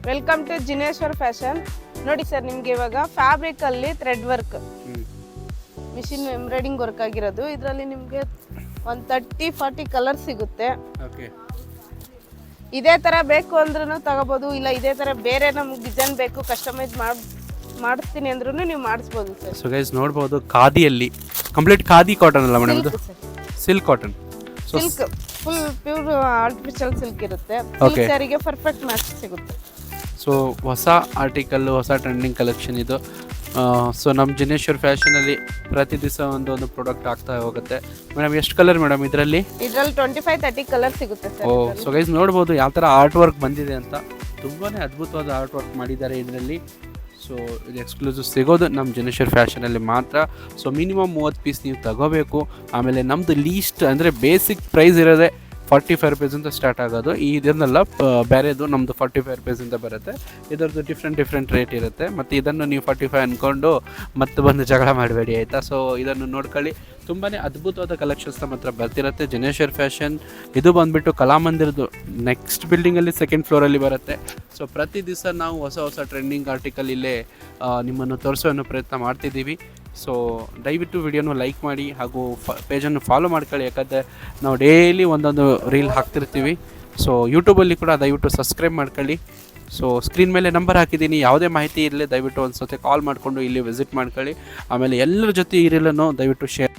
Welcome to Jineshwar fashion. ನೋಡಿ sir, ನಿಮಗೆ ಇವಾಗ ಫ್ಯಾಬ್ರಿಕ್ ಅಲ್ಲಿ thread work machine embroidering work ಆಗಿರೋದು. ಇದರಲ್ಲಿ ನಿಮಗೆ ಒಂದು 30-40 ಕಲರ್ ಸಿಗುತ್ತೆ. ಓಕೆ, ಇದೇ ತರ ಬೇಕು ಅಂದ್ರೂ ತಗೋಬಹುದು, ಇಲ್ಲ ಇದೇ ತರ ಬೇರೆ ನಮ್ಗೆ ಡಿಸೈನ್ ಬೇಕು ಕಸ್ಟಮೈಸ್ ಮಾಡಿಸ್ತೀನಿ ಅಂದ್ರೂ ನೀವು ಮಾಡಿಸ್ಬೋದು ಸರ್. ಸೊ ಗೈಸ್ ನೋಡ್ಬೋದು, ಖಾದಿಯಲ್ಲಿ ಕಂಪ್ಲೀಟ್ ಖಾದಿ ಕಾಟನ್ ಅಲ್ಲ ಮೇಡಮ್, ಇದು silk cotton. Silk full pure artificial silk ಇರುತ್ತೆ. Okay. ಸ್ಯಾರಿಗೆ ಪರ್ಫೆಕ್ಟ್ ಮ್ಯಾಚ್ ಸಿಗುತ್ತೆ. ಸೊ ಹೊಸ ಆರ್ಟಿಕಲ್, ಹೊಸ ಟ್ರೆಂಡಿಂಗ್ ಕಲೆಕ್ಷನ್ ಇದು. ಸೊ ನಮ್ಮ ಜಿನೇಶ್ವರ್ ಫ್ಯಾಷನಲ್ಲಿ ಪ್ರತಿ ದಿವಸ ಒಂದೊಂದು ಪ್ರಾಡಕ್ಟ್ ಆಗ್ತಾ ಹೋಗುತ್ತೆ. ಮೇಡಮ್ ಎಷ್ಟು ಕಲರ್ ಮೇಡಮ್ ಇದರಲ್ಲಿ? 25-30 ಕಲರ್ ಸಿಗುತ್ತೆ ಸರ್. ಸೊ ಗೈಸ್ ನೋಡ್ಬೋದು ಯಾವ ಥರ ಆರ್ಟ್ ವರ್ಕ್ ಬಂದಿದೆ ಅಂತ. ತುಂಬಾ ಅದ್ಭುತವಾದ ಆರ್ಟ್ ವರ್ಕ್ ಮಾಡಿದ್ದಾರೆ ಇದರಲ್ಲಿ. ಸೊ ಇದು ಎಕ್ಸ್ಕ್ಲೂಸಿವ್ ಸಿಗೋದು ನಮ್ಮ ಜಿನೇಶ್ವರ್ ಫ್ಯಾಷನಲ್ಲಿ ಮಾತ್ರ. ಸೊ ಮಿನಿಮಮ್ 30 ಪೀಸ್ ನೀವು ತಗೋಬೇಕು. ಆಮೇಲೆ ನಮ್ಮದು ಲೀಸ್ಟ್ ಅಂದರೆ ಬೇಸಿಕ್ ಪ್ರೈಸ್ ಇರೋದೇ 45 ರೂಪೀಸಿಂದ ಸ್ಟಾರ್ಟ್ ಆಗೋದು. ಇದನ್ನೆಲ್ಲ ಬೇರೆದು ನಮ್ಮದು 45 ರೂಪೀಸಿಂದ ಬರುತ್ತೆ. ಇದರದ್ದು ಡಿಫ್ರೆಂಟ್ ರೇಟ್ ಇರುತ್ತೆ. ಮತ್ತು ಇದನ್ನು ನೀವು 45 ಅಂದ್ಕೊಂಡು ಮತ್ತೆ ಬಂದು ಜಗಳ ಮಾಡಬೇಡಿ, ಆಯಿತಾ? ಸೊ ಇದನ್ನು ನೋಡ್ಕೊಳ್ಳಿ, ತುಂಬಾ ಅದ್ಭುತವಾದ ಕಲೆಕ್ಷನ್ಸ್ ನಮ್ಮ ಹತ್ರ ಬರ್ತಿರುತ್ತೆ. ಜಿನೇಶ್ವರ್ ಫ್ಯಾಷನ್ ಇದು ಬಂದುಬಿಟ್ಟು ಕಲಾಮಂದಿರದ್ದು ನೆಕ್ಸ್ಟ್ ಬಿಲ್ಡಿಂಗಲ್ಲಿ 2nd ಫ್ಲೋರಲ್ಲಿ ಬರುತ್ತೆ. ಸೊ ಪ್ರತಿ ದಿವಸ ನಾವು ಹೊಸ ಟ್ರೆಂಡಿಂಗ್ ಆರ್ಟಿಕಲ್ ಇಲ್ಲೇ ನಿಮ್ಮನ್ನು ತೋರಿಸೋ ಅನ್ನೋ ಪ್ರಯತ್ನ ಮಾಡ್ತಿದ್ದೀವಿ. ಸೊ ದಯವಿಟ್ಟು ವಿಡಿಯೋನು ಲೈಕ್ ಮಾಡಿ ಹಾಗೂ ಪೇಜನ್ನು ಫಾಲೋ ಮಾಡ್ಕೊಳ್ಳಿ, ಯಾಕಂದರೆ ನಾವು ಡೈಲಿ ಒಂದೊಂದು ರೀಲ್ ಹಾಕ್ತಿರ್ತೀವಿ. ಸೊ ಯೂಟ್ಯೂಬಲ್ಲಿ ಕೂಡ ದಯವಿಟ್ಟು ಸಬ್ಸ್ಕ್ರೈಬ್ ಮಾಡ್ಕೊಳ್ಳಿ. ಸೊ ಸ್ಕ್ರೀನ್ ಮೇಲೆ ನಂಬರ್ ಹಾಕಿದ್ದೀನಿ, ಯಾವುದೇ ಮಾಹಿತಿ ಇರಲಿ ದಯವಿಟ್ಟು ಒಂದು ಸತಿ ಕಾಲ್ ಮಾಡಿಕೊಂಡು ಇಲ್ಲಿ ವಿಸಿಟ್ ಮಾಡ್ಕೊಳ್ಳಿ. ಆಮೇಲೆ ಎಲ್ಲರ ಜೊತೆ ಈ ರೀಲನ್ನು ದಯವಿಟ್ಟು ಶೇರ್